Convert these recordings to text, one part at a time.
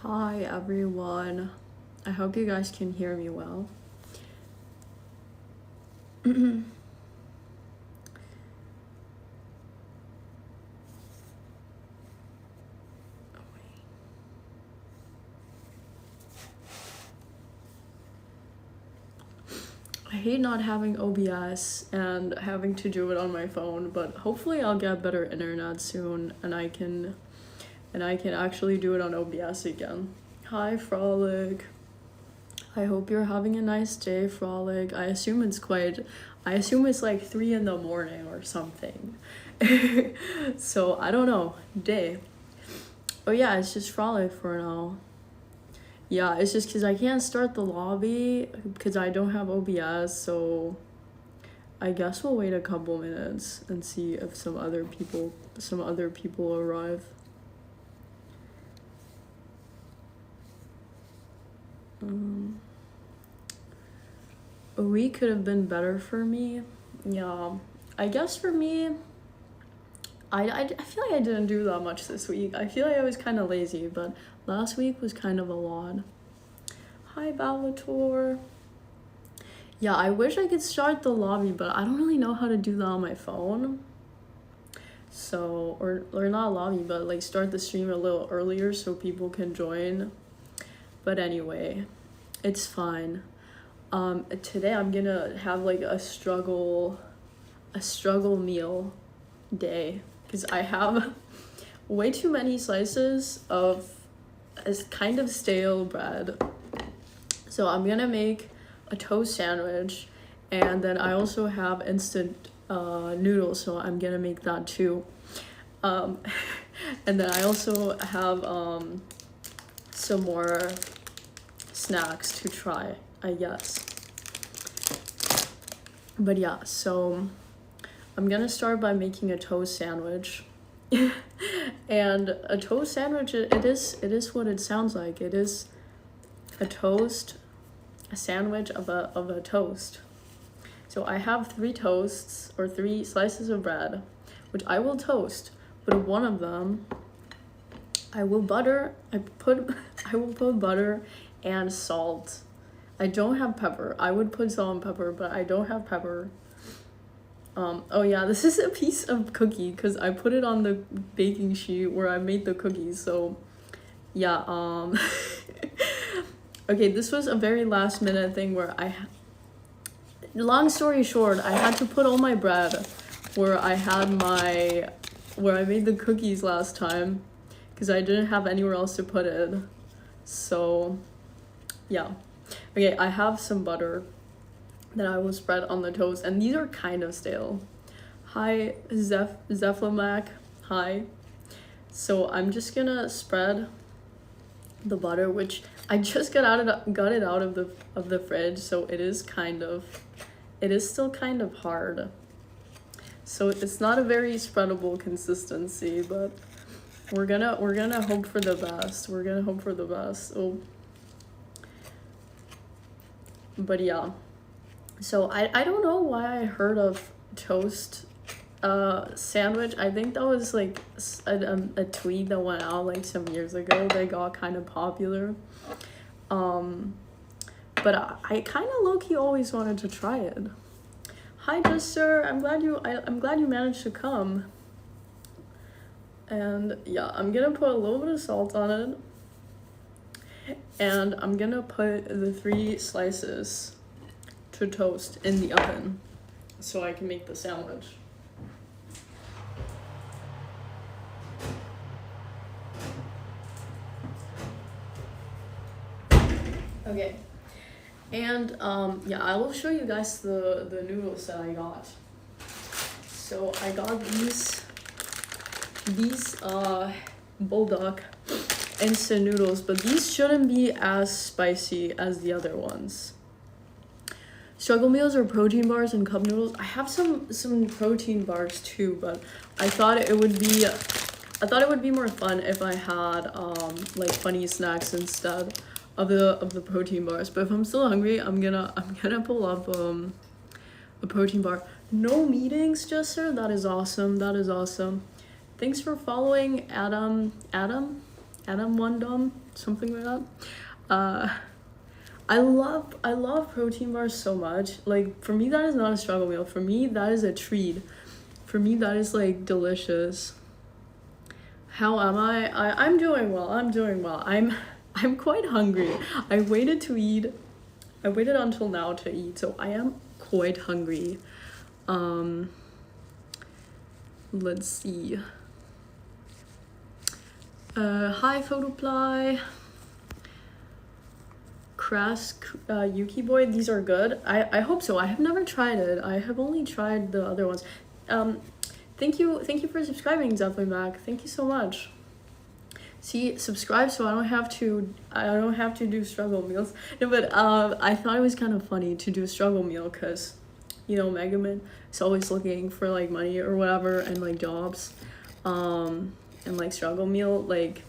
Hi everyone. I hope you guys can hear me well. I hate not having OBS and having to do it on my phone, but hopefully I'll get better internet soon and I can actually do it on OBS again. Hi Frolic. I hope you're having a nice day, Frolic. I assume it's like 3 in the morning or something. So I don't know. Day. Oh yeah, it's just Frolic for now. Yeah, it's just because I can't start the lobby because I don't have OBS, so I guess we'll wait a couple minutes and see if some other people arrive. A week could have been better for me. Yeah, I guess for me, I feel like I didn't do that much this week. I feel like I was kind of lazy, but last week was kind of a lot. Hi, Ballator. Yeah, I wish I could start the lobby, but I don't really know how to do that on my phone. So, or not lobby, but like start the stream a little earlier so people can join. But anyway, it's fine. Today I'm gonna have like a struggle meal day because I have way too many slices of kind of stale bread. So I'm gonna make a toast sandwich, and then I also have instant noodles, so I'm gonna make that too. And then I also have some more snacks to try, I guess. But yeah, so I'm gonna start by making a toast sandwich. And a toast sandwich, it is what it sounds like. It is a sandwich of a toast. So I have 3 toasts or 3 slices of bread, which I will toast, but one of them I will put butter and salt. I don't have pepper. I would put salt and pepper, but I don't have pepper. Oh yeah, this is a piece of cookie because I put it on the baking sheet where I made the cookies. So yeah, okay, this was a very last minute thing where long story short, I had to put all my bread where I made the cookies last time because I didn't have anywhere else to put it. So yeah. Okay, I have some butter that I will spread on the toast, and these are kind of stale. Hi, Zeflamac. Hi. So I'm just gonna spread the butter, which I just got it out of the fridge, so it is still kind of hard. So it's not a very spreadable consistency, but we're gonna hope for the best. We're gonna hope for the best. Oh. But yeah, so I don't know why I heard of toast sandwich. I think that was like a tweet that went out like some years ago. They got kind of popular. But I kind of low-key always wanted to try it. Hi Jester, I'm glad you managed to come. And yeah, I'm gonna put a little bit of salt on it. And I'm gonna put the 3 slices to toast in the oven so I can make the sandwich. Okay, and yeah, I will show you guys the noodles that I got. So I got these bulldog instant noodles, but these shouldn't be as spicy as the other ones. Struggle meals are protein bars and cup noodles. I have some protein bars too, but I thought it would be more fun if I had like funny snacks instead of the protein bars. But if I'm still hungry, I'm gonna pull up a protein bar. No meetings, Jester. That is awesome. Thanks for following, Adam. Adam One Dumb, something like that. I love protein bars so much. Like, for me, that is not a struggle meal. For me, that is a treat. For me, that is like delicious. How am I? I'm doing well. I'm quite hungry. I waited until now to eat, so I am quite hungry. Let's see. Hi, Photoply. Crass, Yuki Boy, these are good. I hope so. I have never tried it. I have only tried the other ones. Thank you for subscribing, Definitely Mac. Thank you so much. See, subscribe so I don't have to do struggle meals. No, but I thought it was kind of funny to do a struggle meal because, you know, Meguman is always looking for like money or whatever and like jobs, and like struggle meal, like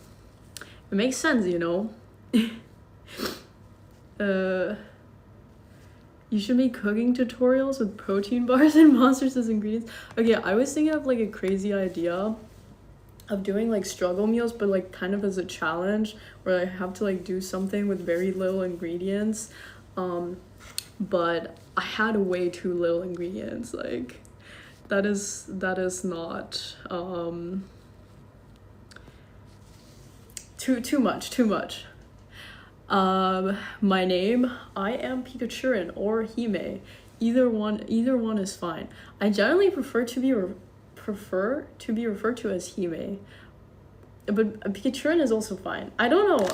it makes sense, you know. You should make cooking tutorials with protein bars and monsters as ingredients. Okay, I was thinking of like a crazy idea of doing like struggle meals, but like kind of as a challenge where I have to like do something with very little ingredients. But I had way too little ingredients. Like that is not too much. My name, I am Pikachurin or Hime. Either one is fine. I generally prefer to be referred to as Hime, but Pikachurin is also fine. I don't know.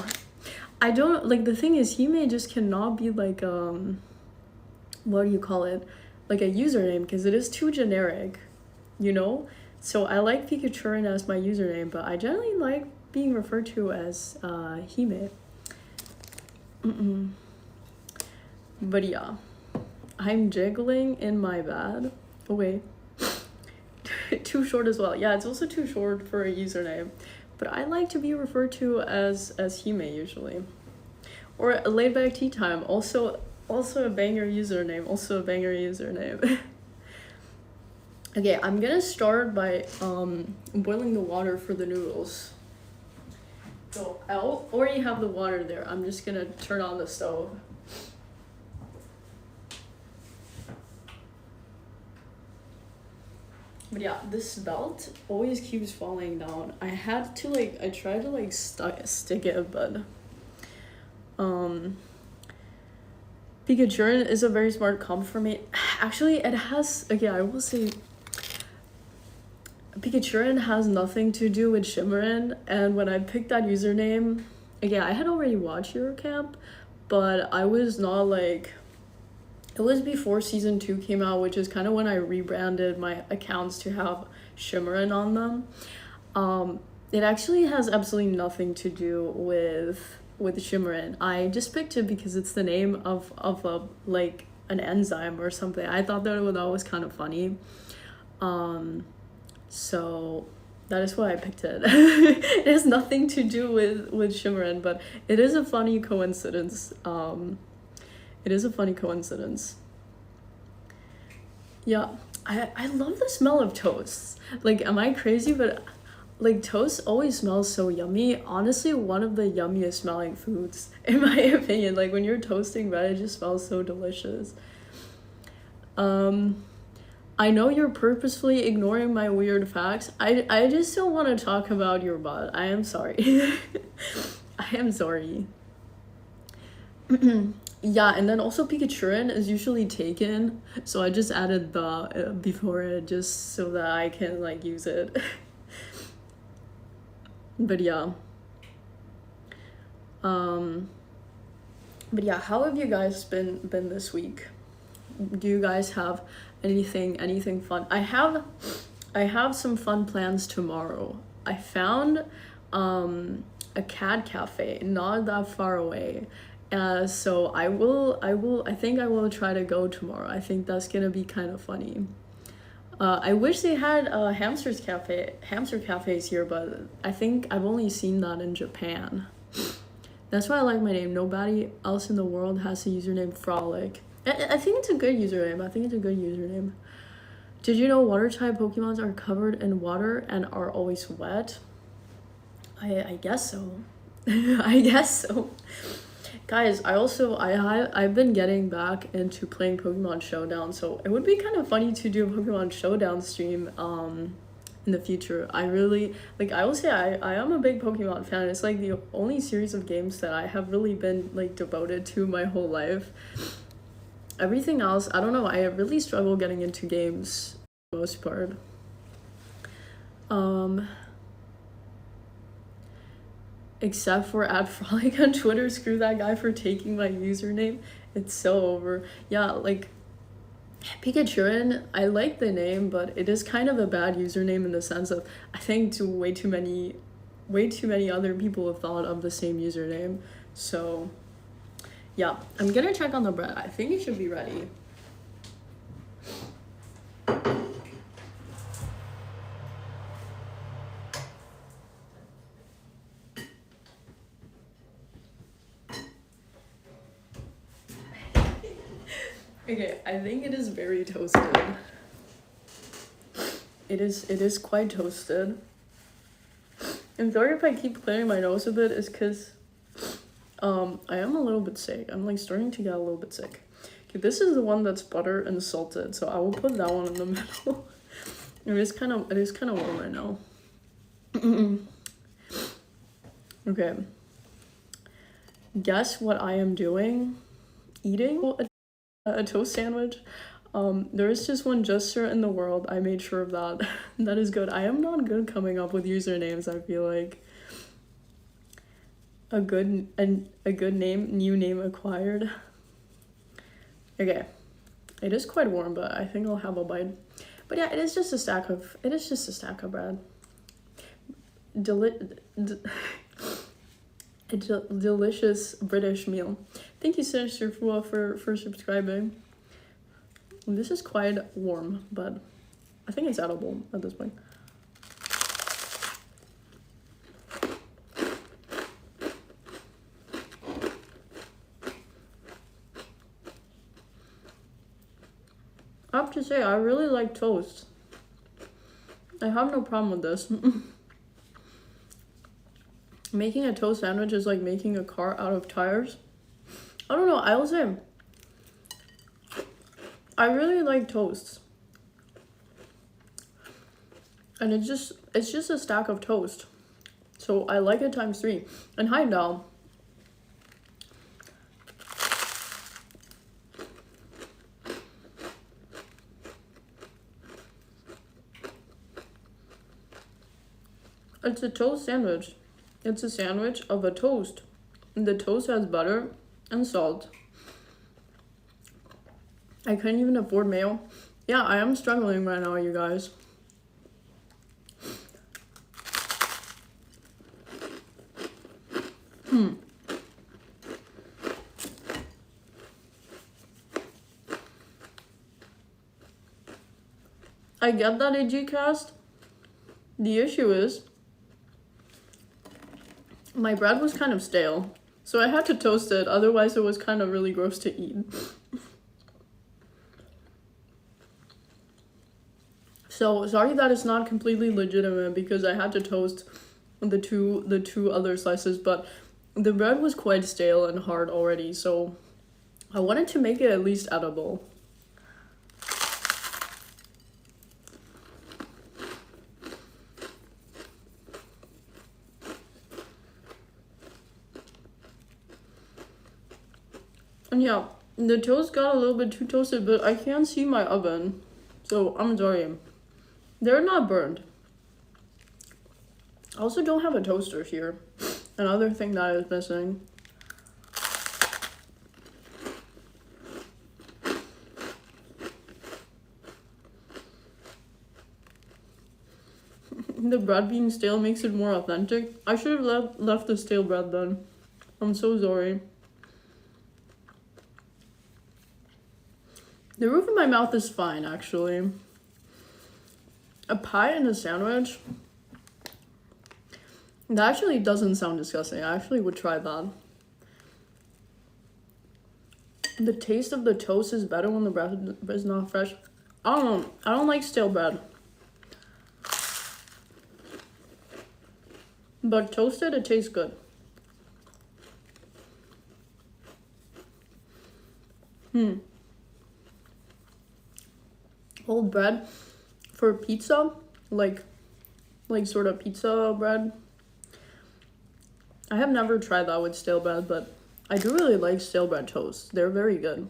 I don't like, the thing is, Hime just cannot be like what do you call it? Like a username, because it is too generic, you know? So I like Pikachurin as my username, but I generally like being referred to as Hime. But yeah, I'm jiggling in my bed. Oh wait, too short as well. Yeah, it's also too short for a username, but I like to be referred to as Hime usually, or a laid back tea time. Also a banger username. Okay, I'm gonna start by boiling the water for the noodles. So I already have the water there. I'm just gonna turn on the stove. But yeah, this belt always keeps falling down. I tried to stick it, but Pikachu is a very smart comp for me. Actually, it has, okay, I will say Pikachu has nothing to do with Shimmeren, and when I picked that username, again, I had already watched Eurocamp, but I was not like, it was before season 2 came out, which is kind of when I rebranded my accounts to have Shimmeren on them. It actually has absolutely nothing to do with Shimmeren. I just picked it because it's the name of a like an enzyme or something. I thought that was kind of funny. So that is why I picked it. It has nothing to do with Shimmeren, but it is a funny coincidence. Yeah, I love the smell of toast. Like, am I crazy? But like, toast always smells so yummy. Honestly, one of the yummiest smelling foods, in my opinion. Like, when you're toasting bread, it just smells so delicious. I know you're purposefully ignoring my weird facts. I just don't want to talk about your butt. I am sorry. I am sorry. Yeah, and then also Pikachurin is usually taken, so I just added the before it just so that I can like use it. But yeah. But yeah, how have you guys been this week? Do you guys have anything fun? I have some fun plans tomorrow. I found a cat cafe not that far away. So I think I will try to go tomorrow. I think that's gonna be kind of funny. I wish they had hamster cafes here, but I think I've only seen that in Japan. That's why I like my name. Nobody else in the world has the username Frolic. I think it's a good username. Did you know water type Pokemons are covered in water and are always wet? I guess so. I guess so. Guys, I've been getting back into playing Pokemon Showdown, so it would be kind of funny to do a Pokemon Showdown stream in the future. I really like I will say I am a big Pokemon fan. It's like the only series of games that I have really been like devoted to my whole life. Everything else, I don't know, I really struggle getting into games for the most part. Except for @Frolic on Twitter, screw that guy for taking my username. It's so over. Yeah, like Pikachurin, I like the name, but it is kind of a bad username in the sense of I think way too many other people have thought of the same username. So yeah, I'm gonna check on the bread. I think it should be ready. Okay, I think it is very toasted. It is quite toasted. I'm sorry if I keep clearing my nose a bit, it's because I am a little bit sick. I'm like starting to get a little bit sick. Okay, this is the one that's butter and salted, so I will put that one in the middle. It is kind of warm right now. Okay. Guess what I am doing? Eating a toast sandwich. There is just one Juster in the world. I made sure of that. That is good. I am not good coming up with usernames, I feel like. A good name, new name acquired. Okay. It is quite warm, but I think I'll have a bite. But yeah, it is just a stack of bread. A delicious British meal. Thank you, Sinister Fua, for subscribing. This is quite warm, but I think it's edible at this point. I have to say, I really like toast. I have no problem with this. Making a toast sandwich is like making a car out of tires. I don't know, I will say, I really like toasts. And it's just a stack of toast. So I like it times 3. And hi, Dal. It's a toast sandwich. It's a sandwich of a toast. And the toast has butter and salt. I couldn't even afford mayo. Yeah, I am struggling right now, you guys. I get that, AG Cast. The issue is my bread was kind of stale, so I had to toast it, otherwise it was kind of really gross to eat. So sorry that it's not completely legitimate because I had to toast the two other slices, but the bread was quite stale and hard already, so I wanted to make it at least edible. And yeah, the toast got a little bit too toasted, but I can't see my oven, so I'm sorry. They're not burned. I also don't have a toaster here. Another thing that is missing. The bread being stale makes it more authentic. I should have left the stale bread then. I'm so sorry. The roof of my mouth is fine, actually. A pie and a sandwich? That actually doesn't sound disgusting. I actually would try that. The taste of the toast is better when the bread is not fresh. I don't know. I don't like stale bread. But toasted, it tastes good. Old bread for pizza, like sort of pizza bread. I have never tried that with stale bread, but I do really like stale bread toast. They're very good.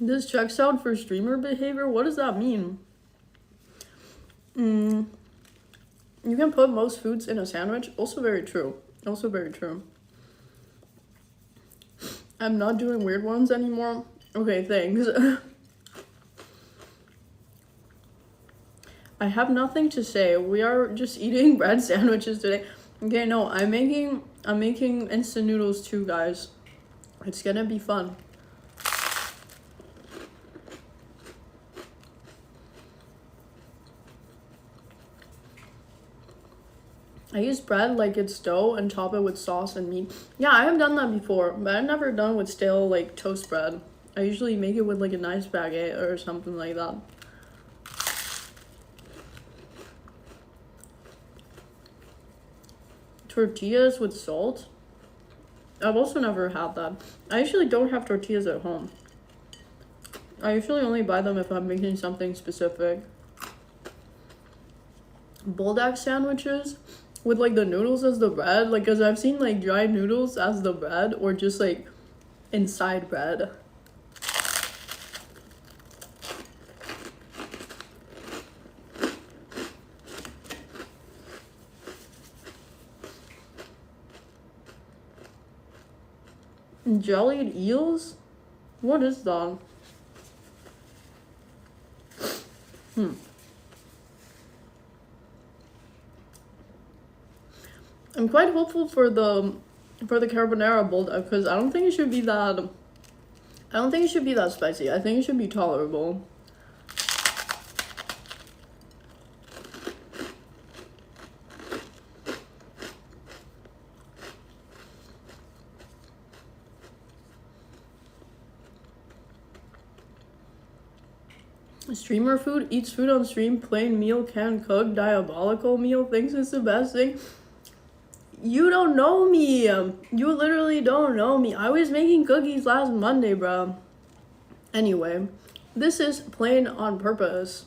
This checks out for streamer behavior. What does that mean? You can put most foods in a sandwich. Also very true. Also very true. I'm not doing weird ones anymore. Okay, thanks. I have nothing to say. We are just eating bread sandwiches today. Okay, no, I'm making instant noodles too, guys. It's gonna be fun. I use bread like it's dough and top it with sauce and meat. Yeah, I have done that before, but I've never done with stale like toast bread. I usually make it with like a nice baguette or something like that. Tortillas with salt? I've also never had that. I usually don't have tortillas at home. I usually only buy them if I'm making something specific. Bulldog sandwiches with like the noodles as the bread, like, because I've seen like dried noodles as the bread or just like inside bread. Jellied eels? What is that? I'm quite hopeful for the carbonara bulldog because I don't think it should be that spicy. I think it should be tolerable. Streamer food eats food on stream, plain meal, can cook, diabolical meal, thinks it's the best thing. You don't know me. You literally don't know me. I was making cookies last Monday, bro. Anyway, this is plain on purpose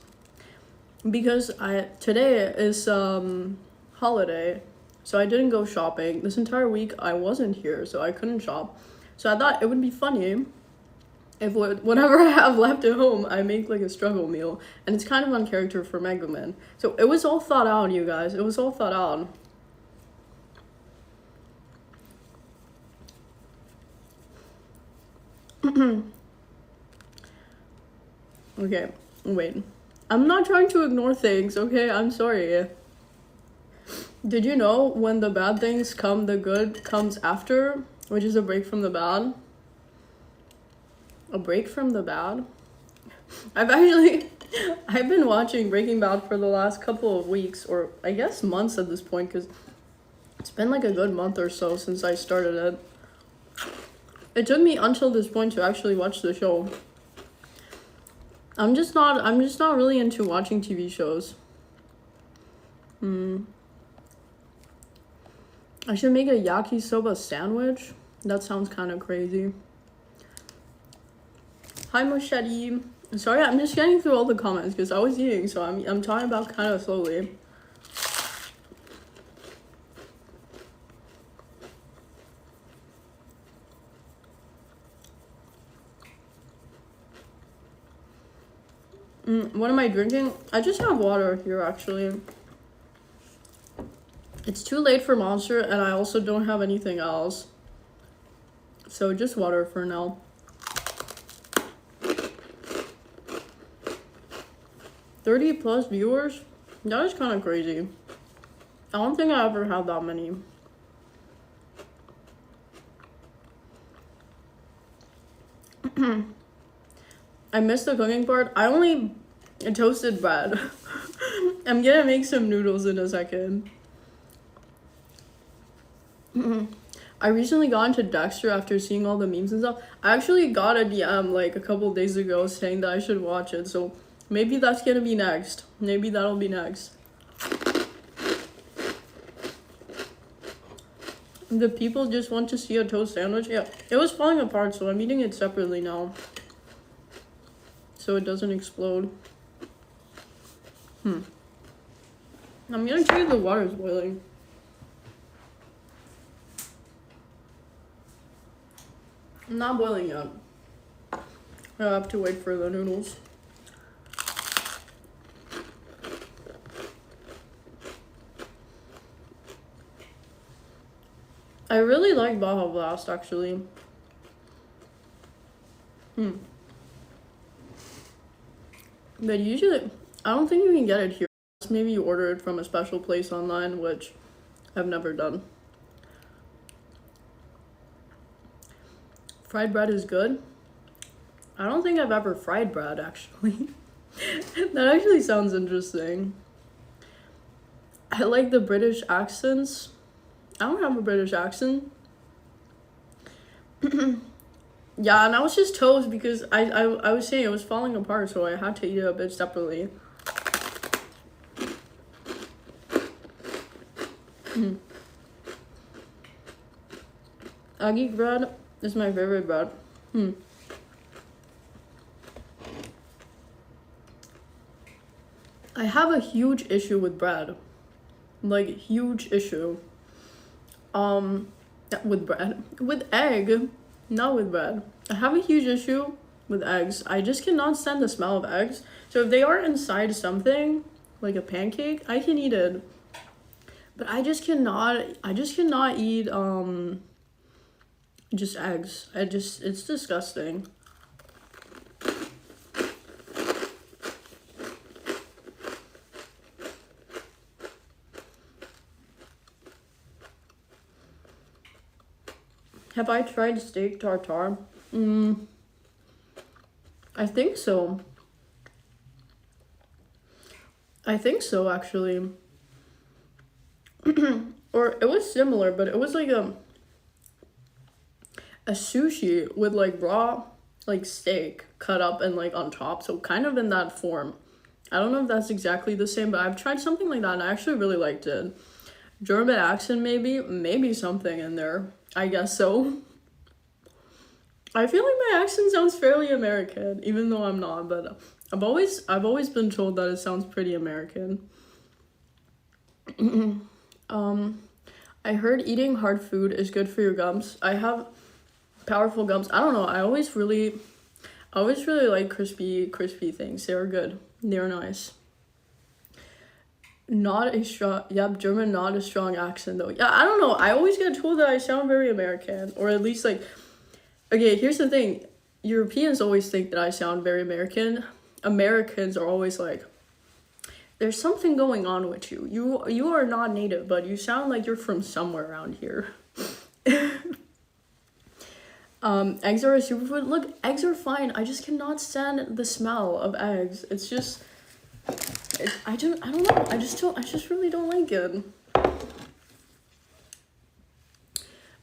because today is holiday, so I didn't go shopping. This entire week I wasn't here, so I couldn't shop. So I thought it would be funny if whatever I have left at home, I make like a struggle meal. And it's kind of on character for Megumeals. So it was all thought out, you guys. It was all thought out. Okay, wait. I'm not trying to ignore things, okay? I'm sorry. Did you know when the bad things come, the good comes after? Which is a break from the bad? A break from the bad? I've been watching Breaking Bad for the last couple of weeks, or I guess months at this point, because it's been like a good month or so since I started it. It took me until this point to actually watch the show. I'm just not really into watching TV shows. I should make a yakisoba sandwich. That sounds kind of crazy. Hi, Moshedi. Sorry, I'm just getting through all the comments because I was eating, so I'm talking about kind of slowly. What am I drinking? I just have water here, actually. It's too late for Monster, and I also don't have anything else. So just water for now. +30 viewers? That is kind of crazy. I don't think I ever had that many. I missed the cooking part. I only toasted bread. I'm gonna make some noodles in a second. I recently got into Dexter after seeing all the memes and stuff. I actually got a DM like a couple of days ago saying that I should watch it, so maybe that's gonna be next. Maybe that'll be next. The people just want to see a toast sandwich. Yeah, it was falling apart, so I'm eating it separately now, so it doesn't explode. I'm gonna check if the water is boiling. Not boiling yet. I have to wait for the noodles. I really like Baja Blast, actually. But usually, I don't think you can get it here. Maybe you order it from a special place online, which I've never done. Fried bread is good. I don't think I've ever fried bread, actually. That actually sounds interesting. I like the British accents. I don't have a British accent. Yeah, and I was just toast because I was saying it was falling apart, so I had to eat it a bit separately. Aggie bread is my favorite bread. I have a huge issue with bread. Like, huge issue. With bread. With egg. Not with bread. I have a huge issue with eggs. I just cannot stand the smell of eggs. So if they are inside something, like a pancake, I can eat it. But I just cannot eat, just eggs. It's disgusting. Have I tried steak tartare? I think so. Actually. Or it was similar, but it was like a sushi with like raw like steak cut up and like on top, so kind of in that form. I don't know if that's exactly the same, but I've tried something like that and I actually really liked it. German accent, maybe something in there. I guess so. I feel like my accent sounds fairly American, even though I'm not, but I've always been told that it sounds pretty American. I heard eating hard food is good for your gums. I have powerful gums. I don't know. I always really like crispy things. They are good. They are nice. Not a strong, German, not a strong accent though. Yeah, I don't know. I always get told that I sound very American, or at least like, okay, here's the thing. Europeans always think that I sound very American. Americans are always like, there's something going on with you. You are not native, but you sound like you're from somewhere around here. Eggs are a superfood. Look, eggs are fine. I just cannot stand the smell of eggs. It's just, I don't know. I just really don't like it.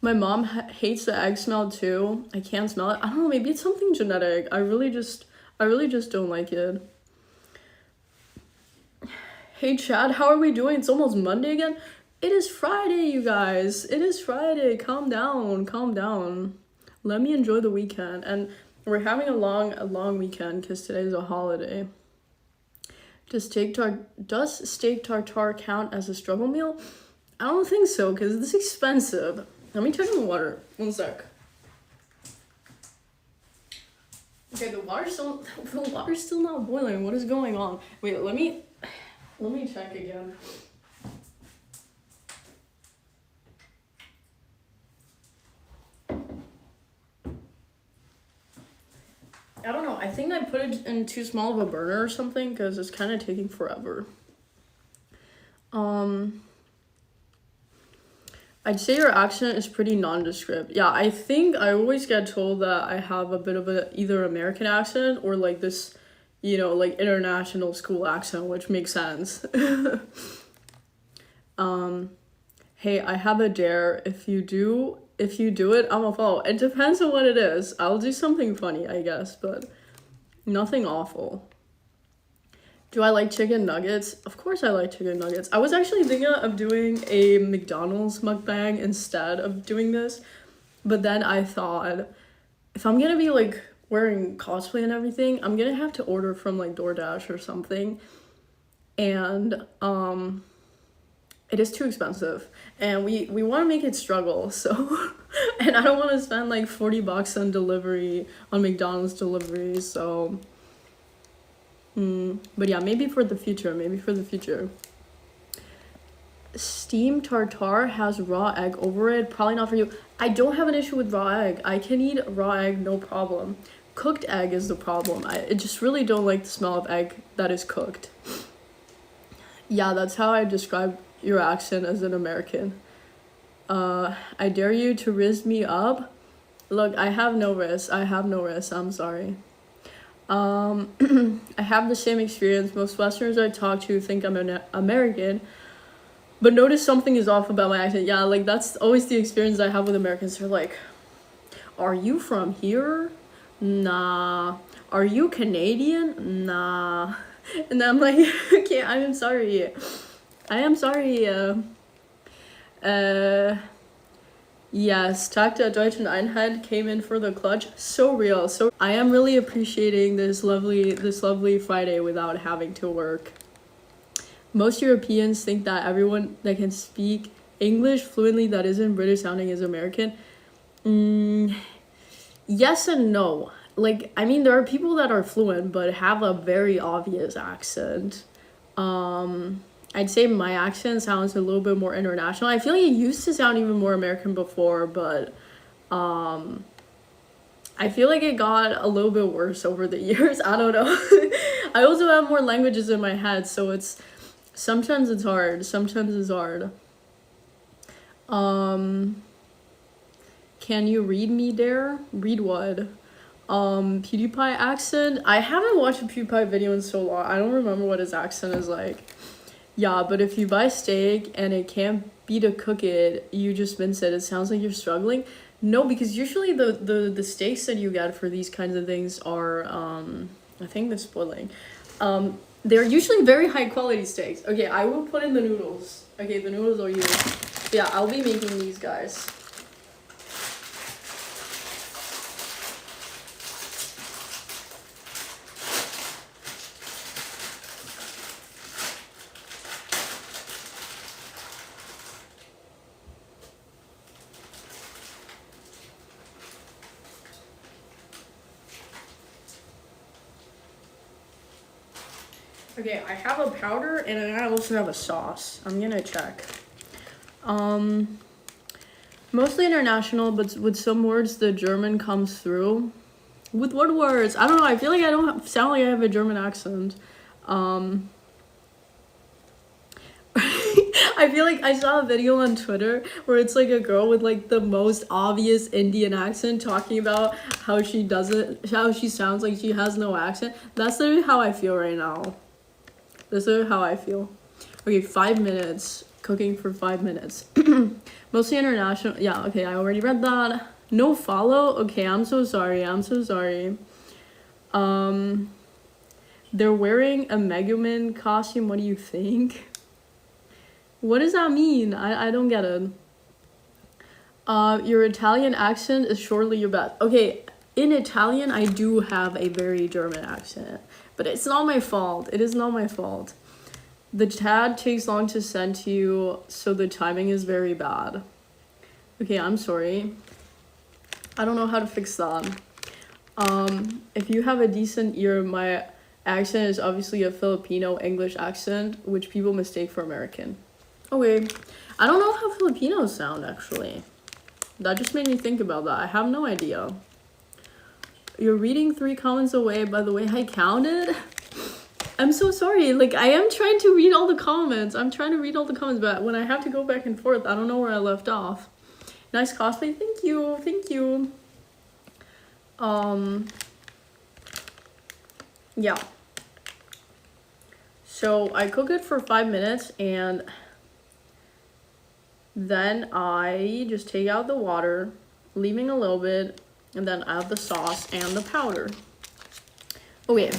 My mom hates the egg smell too. I can't smell it. I don't know. Maybe it's something genetic. I really just don't like it. Hey Chad, how are we doing? It's almost Monday again. It is Friday, you guys. It is Friday. Calm down. Let me enjoy the weekend. And we're having a long weekend because today is a holiday. Does steak tartare count as a struggle meal? I don't think so because it's expensive. Let me check on the water. One sec. Okay, the water's still not boiling. What is going on? Wait, let me check again. I don't know. I think I put it in too small of a burner or something because it's kind of taking forever. I'd say your accent is pretty nondescript. Yeah, I think I always get told that I have a bit of a either American accent or like this, like international school accent, which makes sense. Hey, I have a dare. If you do it, I'm gonna follow. It depends on what it is. I'll do something funny, I guess, but nothing awful. Do I like chicken nuggets? Of course I like chicken nuggets. I was actually thinking of doing a McDonald's mukbang instead of doing this, but then I thought, if I'm gonna be like wearing cosplay and everything, I'm gonna have to order from like DoorDash or something. And it is too expensive. And we want to make it struggle, so and I don't want to spend like $40 on delivery, on McDonald's delivery, so but yeah, maybe for the future. Steamed tartare has raw egg over it. Probably not for you. I don't have an issue with raw egg. I can eat raw egg, no problem. Cooked egg is the problem. I just really don't like the smell of egg that is cooked. Yeah, that's how I describe your accent as an American. I dare you to rizz me up. Look, I have no wrist. I'm sorry. I have the same experience. Most Westerners I talk to think I'm an American, but notice something is off about my accent. Yeah, like that's always the experience I have with Americans. They're like, are you from here? Nah. Are you Canadian? Nah. And I'm like, okay, I am sorry. Yes, Tag der Deutschen Einheit came in for the clutch. So real. So I am really appreciating this lovely Friday without having to work. Most Europeans think that everyone that can speak English fluently that isn't British sounding is American. Yes and no. Like, I mean, there are people that are fluent but have a very obvious accent. I'd say my accent sounds a little bit more international. I feel like it used to sound even more American before, but I feel like it got a little bit worse over the years. I don't know. I also have more languages in my head, so sometimes it's hard. Can you read me there? Read what? PewDiePie accent? I haven't watched a PewDiePie video in so long. I don't remember what his accent is like. Yeah, but if you buy steak and it can't be to cook it, you just mince it. It sounds like you're struggling. No, because usually the steaks that you get for these kinds of things are, I think they're spoiling. They're usually very high quality steaks. Okay, I will put in the noodles. Okay, the noodles are used. Yeah, I'll be making these guys. Okay, I have a powder and I also have a sauce. I'm gonna check. Mostly international, but with some words the German comes through. With what words? I don't know. I feel like I don't sound like I have a German accent. I feel like I saw a video on Twitter where it's like a girl with like the most obvious Indian accent talking about how she sounds like she has no accent. That's literally how I feel right now. This is how I feel. Okay, 5 minutes. Cooking for 5 minutes. Mostly international. Yeah, okay, I already read that. No follow? Okay, I'm so sorry. They're wearing a Megumin costume. What do you think? What does that mean? I don't get it. Your Italian accent is surely your best. Okay, in Italian, I do have a very German accent. But it's not my fault. It is not my fault. The tab takes long to send to you, so the timing is very bad. Okay, I'm sorry. I don't know how to fix that. If you have a decent ear, my accent is obviously a Filipino English accent, which people mistake for American. Okay. I don't know how Filipinos sound, actually. That just made me think about that. I have no idea. You're reading 3 comments away by the way I counted. I'm so sorry. Like, I am trying to read all the comments. But when I have to go back and forth, I don't know where I left off. Nice cosplay. Thank you. Yeah. So I cook it for 5 minutes and Then I just take out the water, leaving a little bit, and then add the sauce and the powder. Okay.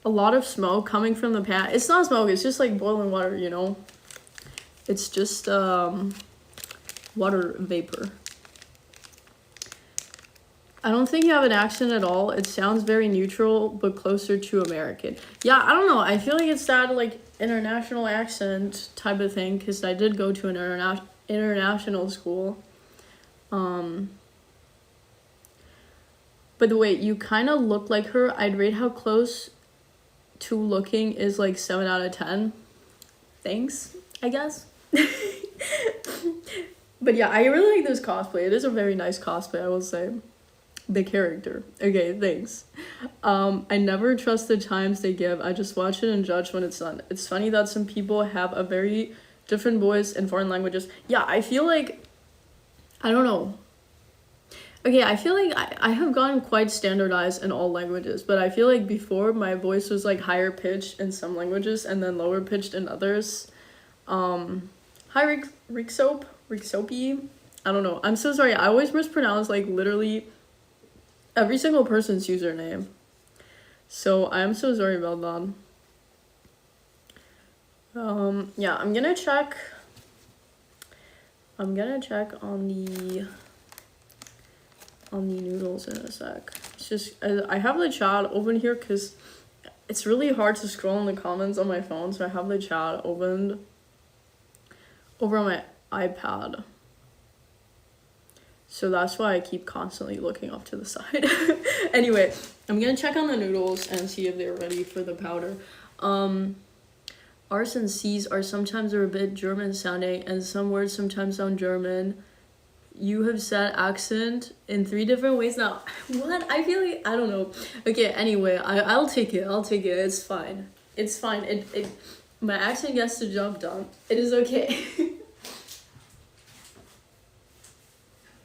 A lot of smoke coming from the pan. It's not smoke, it's just like boiling water, you know? It's just water vapor. I don't think you have an accent at all. It sounds very neutral, but closer to American. Yeah, I don't know. I feel like it's that like international accent type of thing, because I did go to an international school. By the way, you kind of look like her. I'd rate how close to looking is like 7 out of 10. Thanks, I guess. But yeah, I really like this cosplay. It is a very nice cosplay, I will say. The character. Okay, thanks. I never trust the times they give. I just watch it and judge when it's done. It's funny that some people have a very different voice in foreign languages. Yeah, I feel like, I don't know. Okay, I feel like I have gotten quite standardized in all languages, but I feel like before my voice was like higher pitched in some languages and then lower pitched in others. Hi, Rixopy. I don't know. I'm so sorry. I always mispronounce like literally every single person's username. So I'm so sorry about that. Yeah, I'm gonna check on the noodles in a sec. It's just, I have the chat open here because it's really hard to scroll in the comments on my phone, so I have the chat opened over on my iPad. So that's why I keep constantly looking off to the side. Anyway, I'm gonna check on the noodles and see if they're ready for the powder. R's and C's are sometimes a bit German sounding, and some words sometimes sound German. You have said accent in 3 different ways now. What? I feel like, I don't know. Okay, anyway, I'll take it. It's fine. It's fine. It my accent gets the job done. It is okay.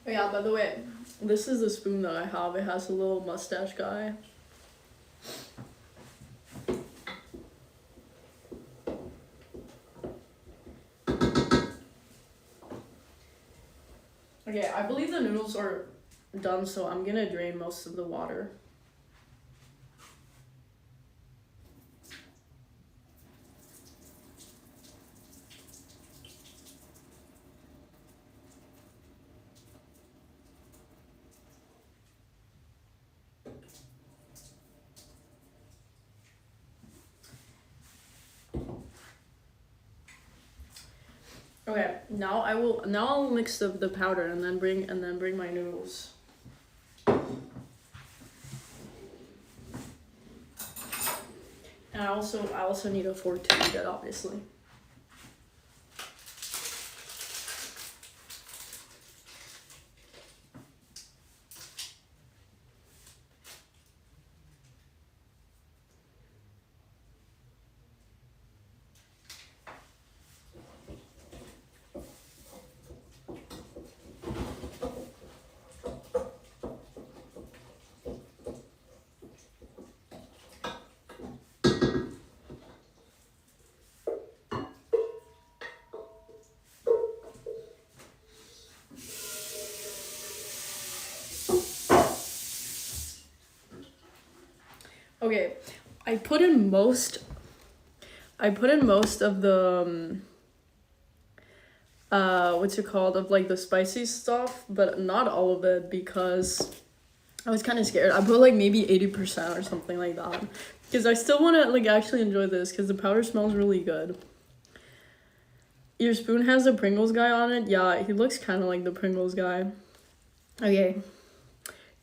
Oh yeah, by the way, this is the spoon that I have. It has a little mustache guy. Okay, I believe the noodles are done, so I'm gonna drain most of the water. Okay, now I'll mix the powder and then bring my noodles. And I also need a fork to eat it, obviously. Okay, I put in most of the what's it called, of like the spicy stuff, but not all of it because I was kind of scared. I put like maybe 80% or something like that because I still want to like actually enjoy this because the powder smells really good. Your spoon has a Pringles guy on it. Yeah, he looks kind of like the Pringles guy. Okay,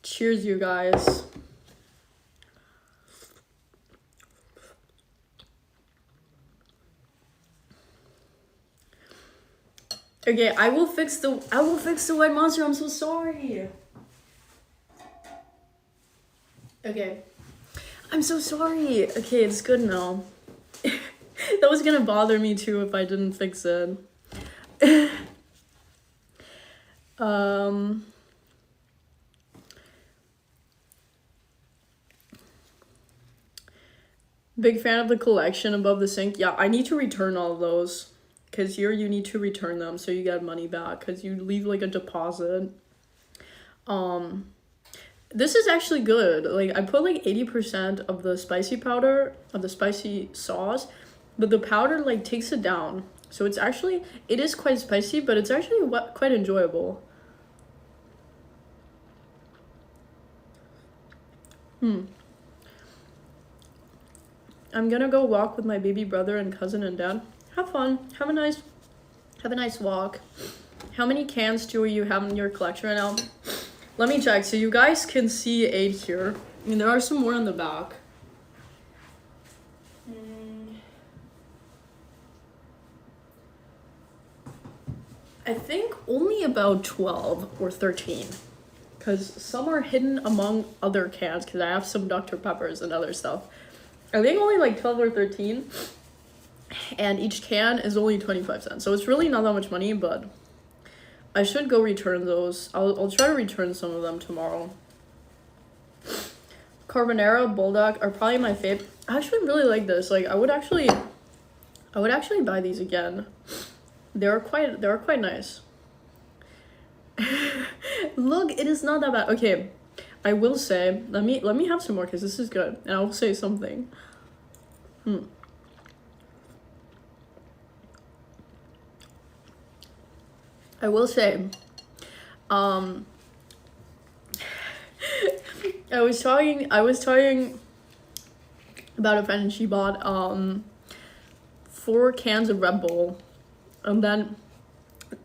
cheers, you guys. Okay, I will fix the white monster. I'm so sorry. Okay. I'm so sorry. Okay, it's good now. That was gonna bother me too if I didn't fix it. Big fan of the collection above the sink. Yeah, I need to return all of those. because here you need to return them so you get money back because you leave like a deposit. This is actually good. Like I put like 80% of the spicy powder, of the spicy sauce, but the powder like takes it down. So it's actually, it is quite spicy, but it's actually quite enjoyable. I'm gonna go walk with my baby brother and cousin and dad. Have fun. Have a nice walk. How many cans do you have in your collection right now? Let me check. So you guys can see 8 here. I mean, there are some more in the back. I think only about 12 or 13. Because some are hidden among other cans because I have some Dr. Peppers and other stuff. I think only like 12 or 13. And each can is only 25 cents. So it's really not that much money, but I should go return those. I'll try to return some of them tomorrow. Carbonara, Bulldog are probably my fave. I actually really like this. Like I would actually buy these again. They're quite nice. Look, it is not that bad. Okay, I will say, let me have some more because this is good, and I will say something. I will say, I was talking about a friend, and she bought 4 cans of Red Bull, and then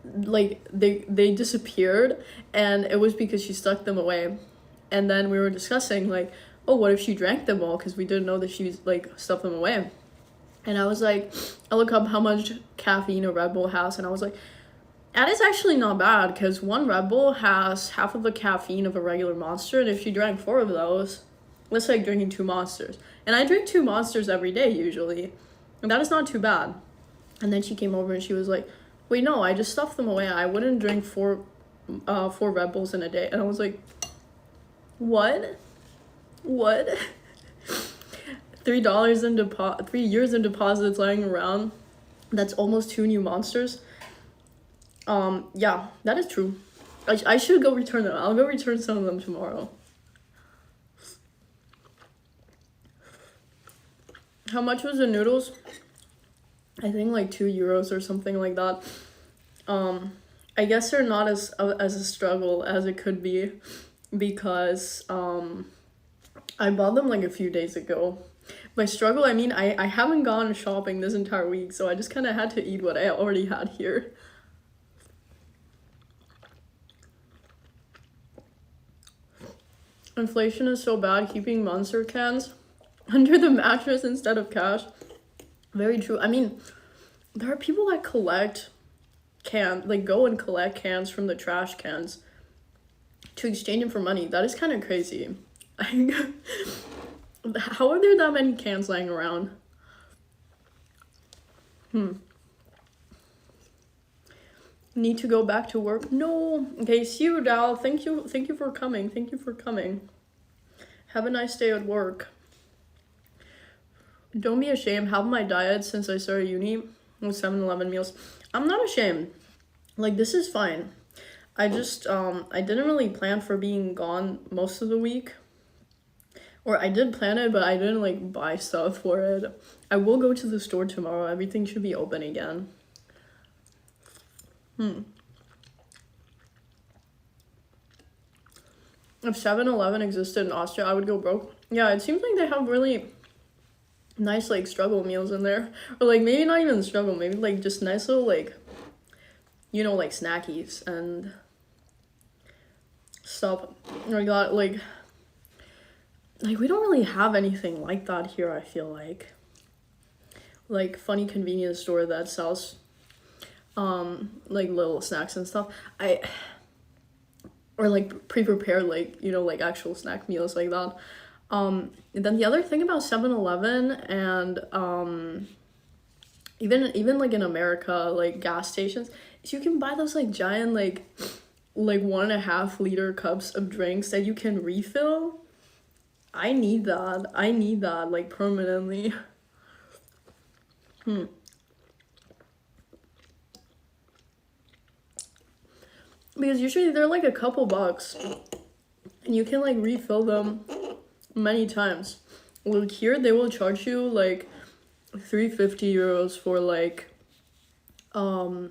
like they disappeared, and it was because she stuck them away. And then we were discussing like, oh, what if she drank them all, because we didn't know that she like stuffed them away. And I was like, I look up how much caffeine a Red Bull has, and I was like, that is actually not bad, because 1 Red Bull has half of the caffeine of a regular Monster, and if she drank 4 of those, that's like drinking 2 Monsters. And I drink 2 Monsters every day usually, and that is not too bad. And then she came over and she was like, wait, no, I just stuffed them away. I wouldn't drink 4 Red Bulls in a day. And I was like, what? $3 in 3 years in deposits lying around. That's almost 2 new Monsters. Yeah, that is true. I should go return them. I'll go return some of them tomorrow. How much was the noodles? I think like €2 or something like that. I guess they're not as a struggle as it could be, because I bought them like a few days ago. By struggle, I mean I haven't gone shopping this entire week, so I just kind of had to eat what I already had here. Inflation is so bad, keeping Monster cans under the mattress instead of cash. Very true. I mean, there are people that collect go and collect cans from the trash cans to exchange them for money. That is kind of crazy. How are there that many cans lying around? Need to go back to work? No. Okay, see you, Dal. Thank you for coming. Have a nice day at work. Don't be ashamed. Have my diet since I started uni with 7-Eleven meals. I'm not ashamed. Like, this is fine. I just I didn't really plan for being gone most of the week. Or I did plan it, but I didn't like buy stuff for it. I will go to the store tomorrow. Everything should be open again. If 7-Eleven existed in Austria, I would go broke. Yeah, it seems like they have really nice like struggle meals in there, or like maybe not even struggle, maybe like just nice little like, you know, like snackies and stuff like that. Like we don't really have anything like that here. I feel like funny convenience store that sells like little snacks and stuff. Or like pre-prepared, like, you know, like actual snack meals like that. And then the other thing about 7-Eleven and even like in America, like gas stations, is you can buy those like giant like 1.5 liter cups of drinks that you can refill. I need that like permanently. because usually they're like a couple bucks and you can like refill them many times. Well, here they will charge you like 350 euros for like a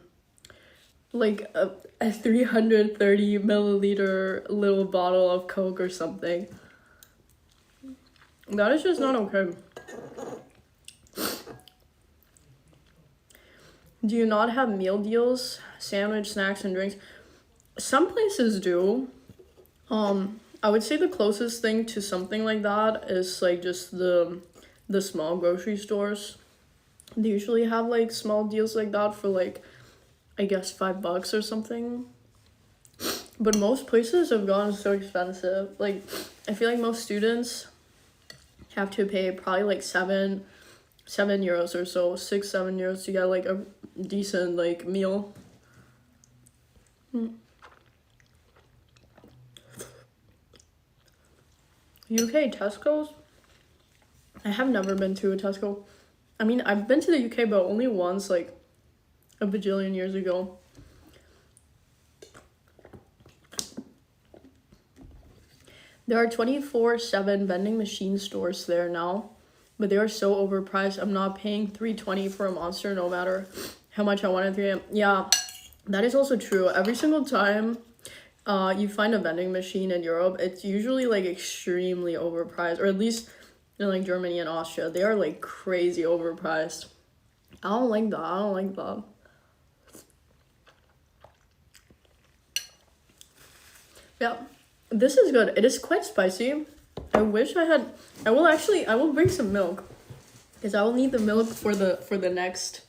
330 milliliter little bottle of Coke or something. That is just not okay. Do you not have meal deals, sandwich, snacks, and drinks? Some places do. I would say the closest thing to something like that is like just the small grocery stores. They usually have like small deals like that for like, I guess $5 or something. But most places have gotten so expensive. Like, I feel like most students have to pay probably like 7 euros or so, 6-7 euros to get like a decent like meal. UK Tesco's? I have never been to a Tesco. I mean, I've been to the UK, but only once, like a bajillion years ago. There are 24/7 vending machine stores there now, but they are so overpriced. I'm not paying $3.20 for a Monster no matter how much I want it 3 a.m. Yeah, that is also true. Every single time you find a vending machine in Europe, it's usually like extremely overpriced, or at least in like Germany and Austria, they are like crazy overpriced. I don't like that. I don't like that. Yeah, this is good. It is quite spicy. I wish I had. I will bring some milk, because I will need the milk for the next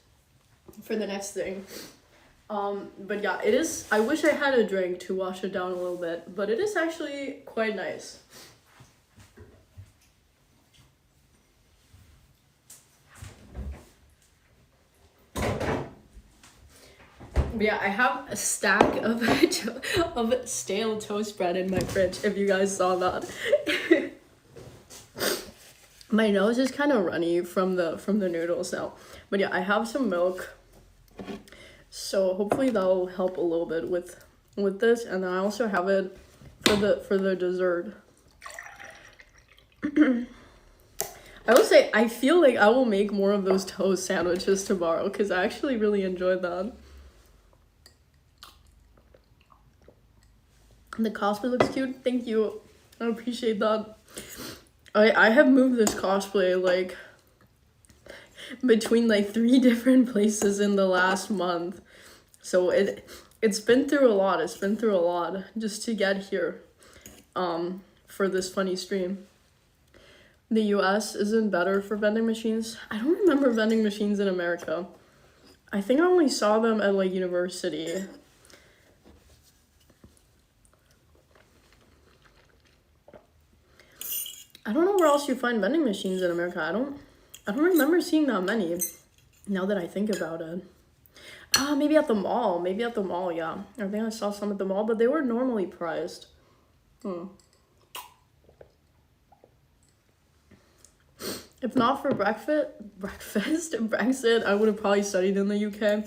thing. But yeah, it is. I wish I had a drink to wash it down a little bit, but it is actually quite nice. But yeah, I have a stack of of stale toast bread in my fridge, if you guys saw that. My nose is kind of runny from the noodles now. But yeah, I have some milk. So hopefully that will help a little bit with this, and then I also have it for the dessert. I will say I feel like I will make more of those toast sandwiches tomorrow, because I actually really enjoyed that. The cosplay looks cute. Thank you. I appreciate that. I have moved this cosplay like between like 3 different places in the last month. So it's been through a lot. It's been through a lot just to get here for this funny stream. The US isn't better for vending machines. I don't remember vending machines in America. I think I only saw them at like university. I don't know where else you find vending machines in America. I don't remember seeing that many, now that I think about it. Maybe at the mall. Yeah. I think I saw some at the mall, but they were normally priced. If not for Brexit, I would have probably studied in the UK.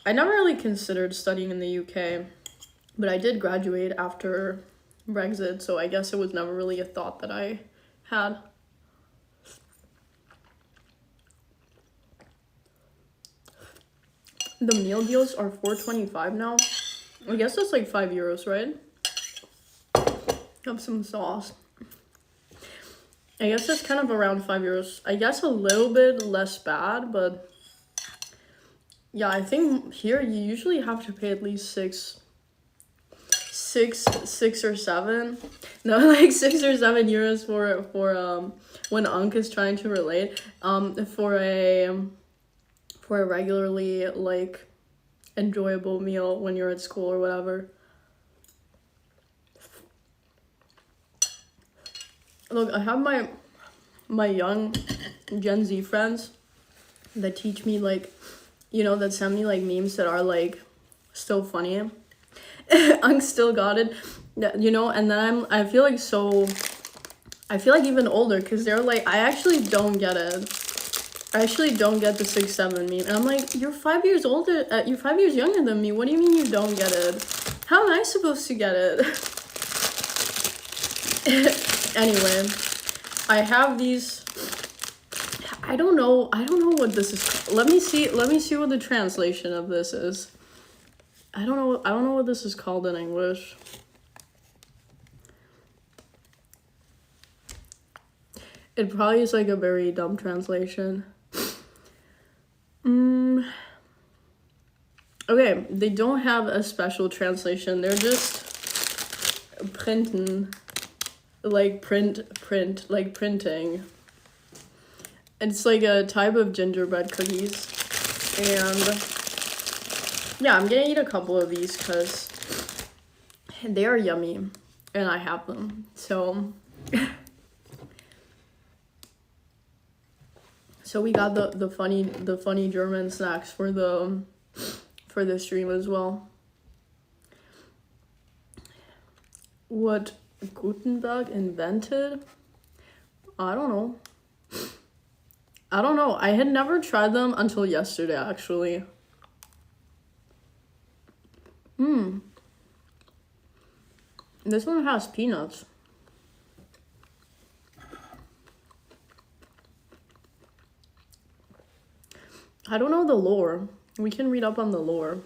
I never really considered studying in the UK, but I did graduate after Brexit, so I guess it was never really a thought that I had. The meal deals are $4.25 now. I guess that's like 5 euros, right? Have some sauce. I guess that's kind of around 5 euros. I guess a little bit less bad, but yeah, I think here you usually have to pay at least six or 7. No, like 6 or 7 euros for when Unc is trying to relate. For a regularly like enjoyable meal when you're at school or whatever. Look, I have my young Gen Z friends that teach me like, that send me like memes that are like still funny. Unc still got it, and then I feel like even older, because they're like, I actually don't get it. I actually don't get the 6-7 meme. And I'm like, you're 5 years older, you're 5 years younger than me. What do you mean you don't get it? How am I supposed to get it? Anyway, I have these. I don't know what this is. Let me see what the translation of this is. I don't know what this is called in English. It probably is like a very dumb translation. Okay, they don't have a special translation. They're just printen, like print, like printing. It's like a type of gingerbread cookies. And yeah, I'm gonna eat a couple of these because they are yummy and I have them. So so we got the funny German snacks for the stream as well. What Gutenberg invented? I don't know. I had never tried them until yesterday, actually. This one has peanuts. I don't know the lore. We can read up on the lore.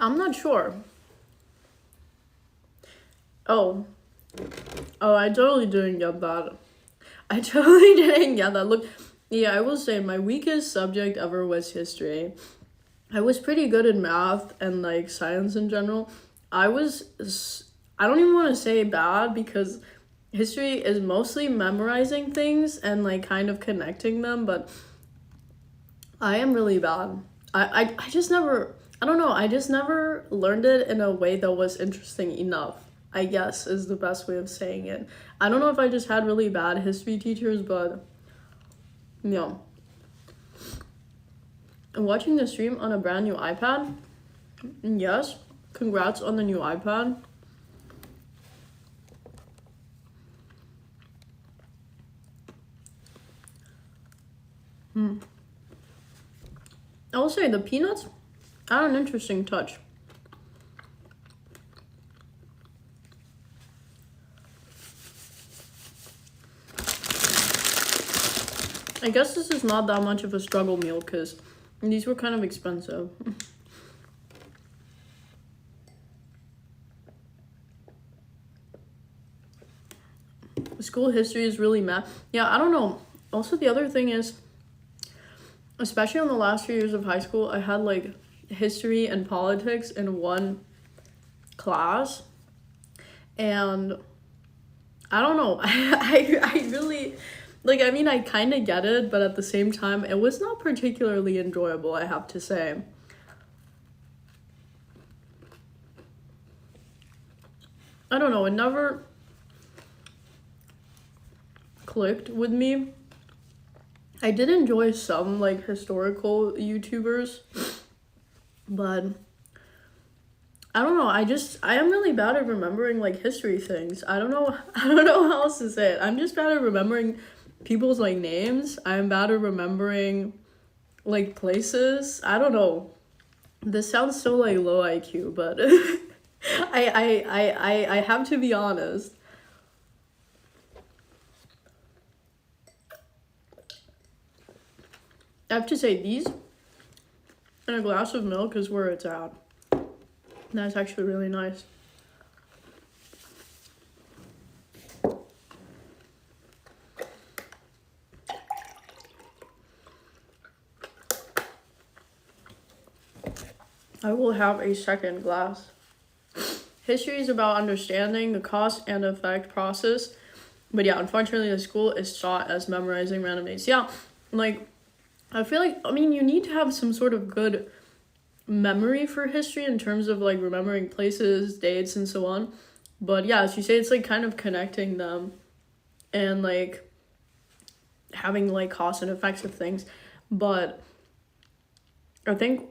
I'm not sure. Oh, I totally didn't get that. Look, yeah, I will say my weakest subject ever was history. I was pretty good in math and like science in general. I don't even want to say bad because history is mostly memorizing things and like kind of connecting them, but I am really bad. I just never, I don't know, I just never learned it in a way that was interesting enough, I guess is the best way of saying it. I don't know if I just had really bad history teachers, but yeah. And watching the stream on a brand new iPad? Yes, congrats on the new iPad. I will say the peanuts are an interesting touch. I guess this is not that much of a struggle meal because these were kind of expensive. School history is really Yeah, I don't know. Also, the other thing is, especially on the last few years of high school, I had like history and politics in one class. And I don't know. I really, like, I mean, I kind of get it, but at the same time, it was not particularly enjoyable, I have to say. I don't know, it never clicked with me. I did enjoy some like historical YouTubers, but I don't know, I am really bad at remembering like history things. I don't know how else to say it. I'm just bad at remembering people's like names. I'm bad at remembering like places. I don't know. This sounds so like low IQ, but I have to be honest. I have to say, these and a glass of milk is where it's at. That's actually really nice. I will have a second glass. History is about understanding the cause and effect process. But yeah, unfortunately, the school is taught as memorizing random dates. Yeah, like, I feel like, I mean, you need to have some sort of good memory for history in terms of like remembering places, dates, and so on. But yeah, as you say, it's like kind of connecting them and like having like cause and effects of things. But I think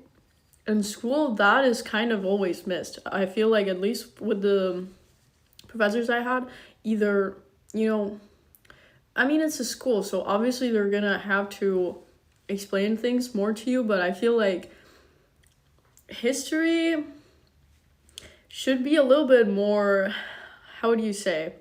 in school that is kind of always missed. I feel like, at least with the professors I had, either, I mean, it's a school, so obviously they're gonna have to explain things more to you, but I feel like history should be a little bit more, how do you say,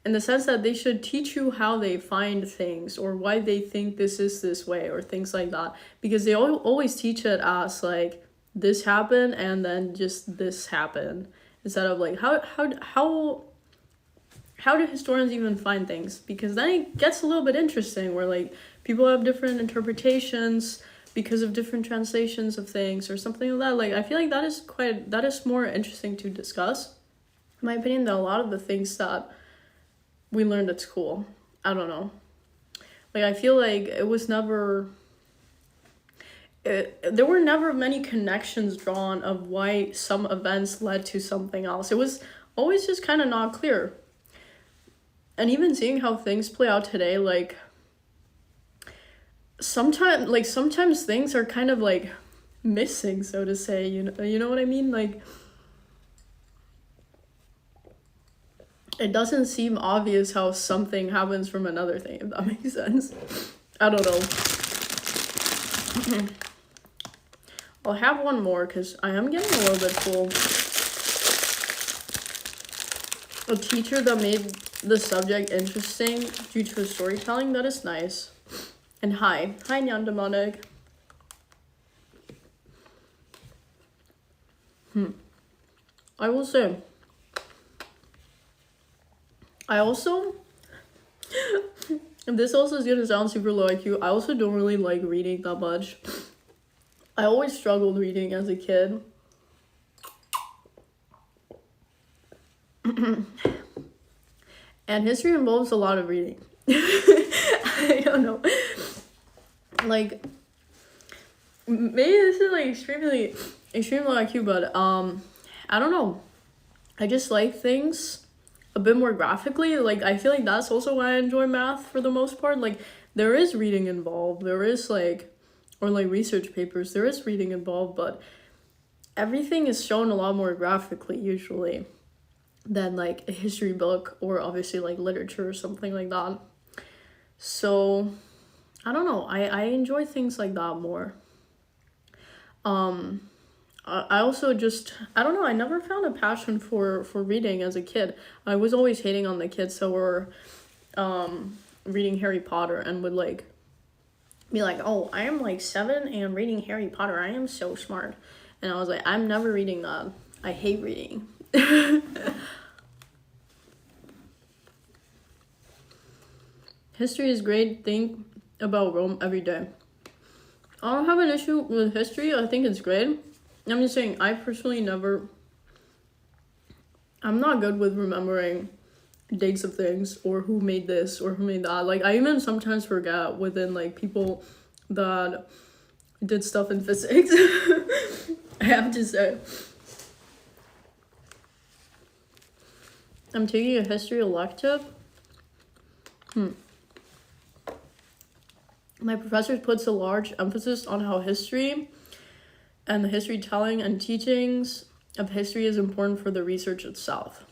in the sense that they should teach you how they find things, or why they think this is this way, or things like that, because they always teach it as like, this happened and then just this happened, instead of like how do historians even find things? Because then it gets a little bit interesting, where like people have different interpretations because of different translations of things or something like that. Like, I feel like that is more interesting to discuss, in my opinion, than a lot of the things that we learned at school. I don't know. Like, I feel like there were never many connections drawn of why some events led to something else. It was always just kind of not clear. And even seeing how things play out today, like, sometimes things are kind of like missing, so to say, you know what I mean? Like, it doesn't seem obvious how something happens from another thing, if that makes sense. I don't know. I'll have one more because I am getting a little bit full. A teacher that made the subject interesting due to his storytelling, that is nice. And hi Nyandamonik. I will say, I also, this also is gonna sound super low IQ, I also don't really like reading that much. I always struggled reading as a kid. And history involves a lot of reading. I don't know. Like, maybe this is like extremely low IQ, but I don't know. I just like things a bit more graphically. Like, I feel like that's also why I enjoy math for the most part. Like, there is reading involved. There is or research papers. There is reading involved, but everything is shown a lot more graphically usually than like a history book, or obviously like literature or something like that. So I don't know. I enjoy things like that more. I also just, I don't know, I never found a passion for reading as a kid. I was always hating on the kids that were reading Harry Potter and would like be like, oh, I am like 7 and reading Harry Potter, I am so smart. And I was like, I'm never reading that. I hate reading. History is great. Think about Rome every day. I don't have an issue with history. I think it's great. I'm just saying, I personally I'm not good with remembering dates of things, or who made this or who made that. Like, I even sometimes forget within like people that did stuff in physics. I have to say. I'm taking a history elective. My professor puts a large emphasis on how history and the history telling and teachings of history is important for the research itself.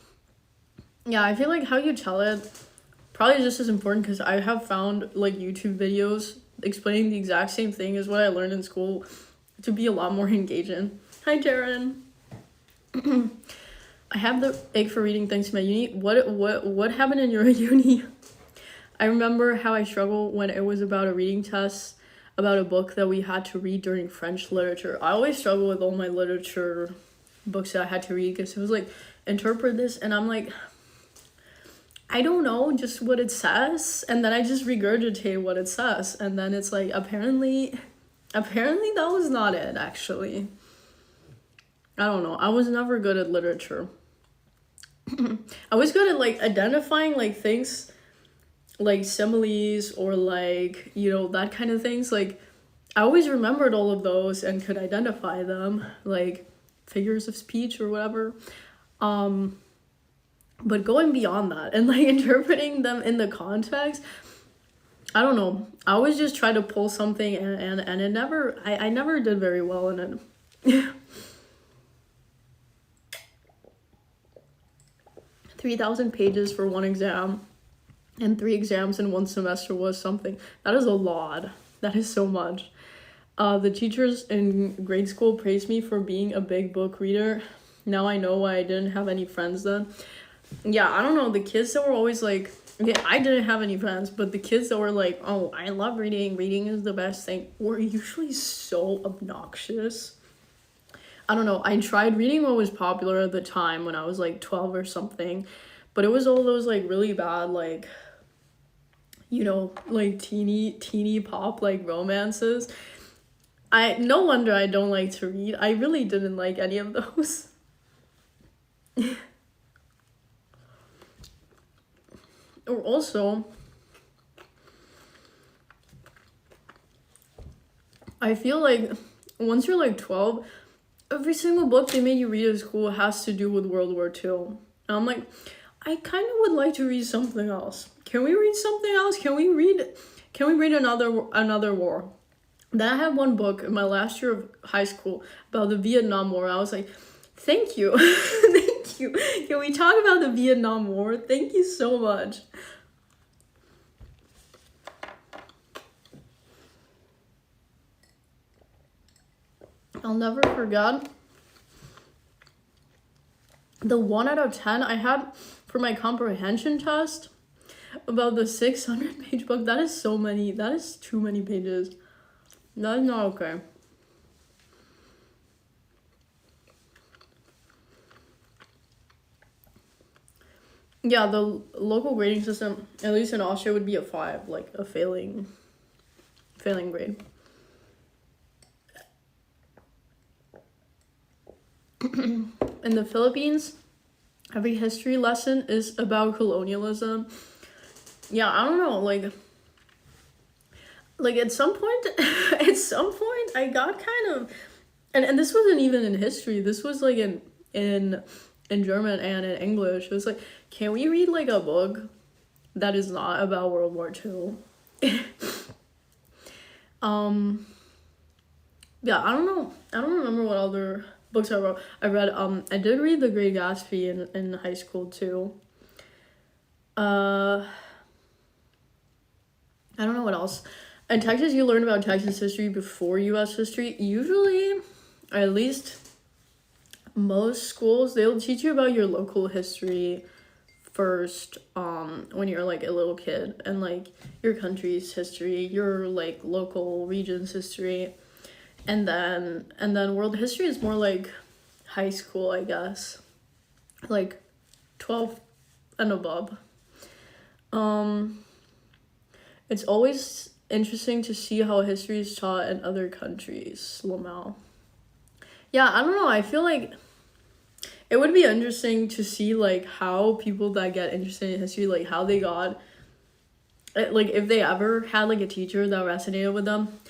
Yeah, I feel like how you tell it probably just as important, because I have found like YouTube videos explaining the exact same thing as what I learned in school to be a lot more engaging. Hi, Darren. I have the ache for reading thanks to my uni. What happened in your uni? I remember how I struggled when it was about a reading test about a book that we had to read during French literature. I always struggle with all my literature books that I had to read, because it was like, interpret this, and I'm like, I don't know just what it says, and then I just regurgitate what it says, and then it's like, apparently that was not it, actually. I don't know. I was never good at literature. I was good at like identifying like things, like similes, or like, that kind of things. Like, I always remembered all of those and could identify them, like figures of speech or whatever. But going beyond that and like interpreting them in the context, I don't know. I always just try to pull something and it never, I never did very well in it. 3,000 pages for one exam and 3 exams in one semester was something. That is a lot. That is so much. The teachers in grade school praised me for being a big book reader. Now I know why I didn't have any friends then. Yeah, I don't know. The kids that were always like, okay, I didn't have any friends, but the kids that were like, oh, I love reading. Reading is the best thing, were usually so obnoxious. I don't know. I tried reading what was popular at the time when I was like 12 or something, but it was all those like really bad, like, you know, like teeny pop like romances. No wonder I don't like to read. I really didn't like any of those. Or also, I feel like once you're like 12, every single book they made you read at school has to do with World War II. And I'm like, I kind of would like to read something else. Can we read something else? Can we read another war? Then I had one book in my last year of high school about the Vietnam War. I was like, thank you. Thank you. Can we talk about the Vietnam War? Thank you so much. I'll never forget the 1 out of 10 I had for my comprehension test about the 600-page book. That is so many. That is too many pages. That is not okay. Yeah, the local grading system, at least in Austria, would be a 5, like a failing grade. In the Philippines, every history lesson is about colonialism. Yeah, I don't know, like at some point I got kind of, and this wasn't even in history, this was like in German and in English. It was like, can we read like a book that is not about World War II? Yeah, I don't know. I don't remember what other books I read. I did read The Great Gatsby in high school too. I don't know what else. In Texas, you learn about Texas history before U.S. history. Usually, or at least most schools, they'll teach you about your local history first, when you're like a little kid, and like your country's history, your like local region's history, and then world history is more like high school, I guess, like 12 and above. It's always interesting to see how history is taught in other countries. Lamau. Yeah, I don't know. I feel like it would be interesting to see like how people that get interested in history, like how they got, like if they ever had like a teacher that resonated with them.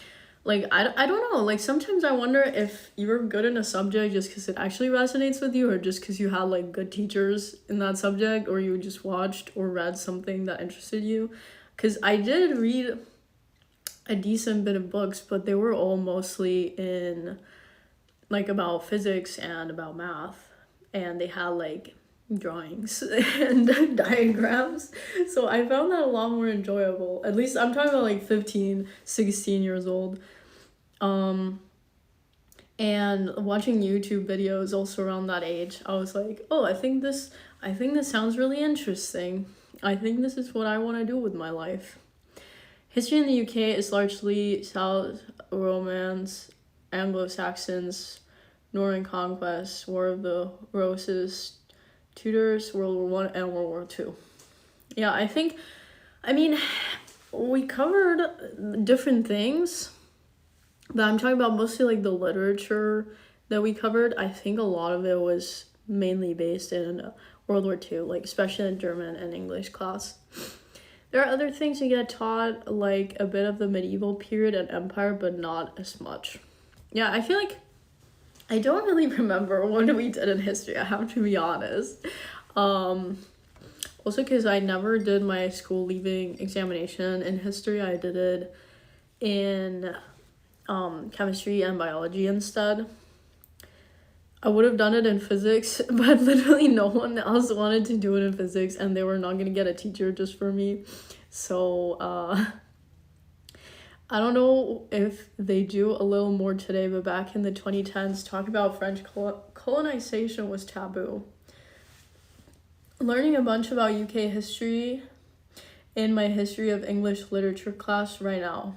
Like, I don't know, like sometimes I wonder if you're good in a subject just because it actually resonates with you, or just because you had like good teachers in that subject, or you just watched or read something that interested you. Because I did read a decent bit of books, but they were all mostly in like about physics and about math, and they had like drawings and diagrams, so I found that a lot more enjoyable. At least I'm talking about like 15, 16 years old. And watching YouTube videos also around that age, I was like, oh, I think this sounds really interesting. I think this is what I want to do with my life. History in the UK is largely South Romance, Anglo-Saxons, Northern Conquest, War of the Roses, Tudors, World War I, and World War II. Yeah, I mean, we covered different things, but I'm talking about mostly like the literature that we covered. I think a lot of it was mainly based in World War II, like especially in German and English class. There are other things you get taught, like a bit of the medieval period and empire, but not as much. Yeah, I feel like I don't really remember what we did in history, I have to be honest. Also because I never did my school leaving examination in history. I did it in chemistry and biology instead. I would have done it in physics, but literally no one else wanted to do it in physics, and they were not going to get a teacher just for me. So I don't know if they do a little more today, but back in the 2010s, talking about French colonization was taboo. Learning a bunch about UK history in my history of English literature class right now.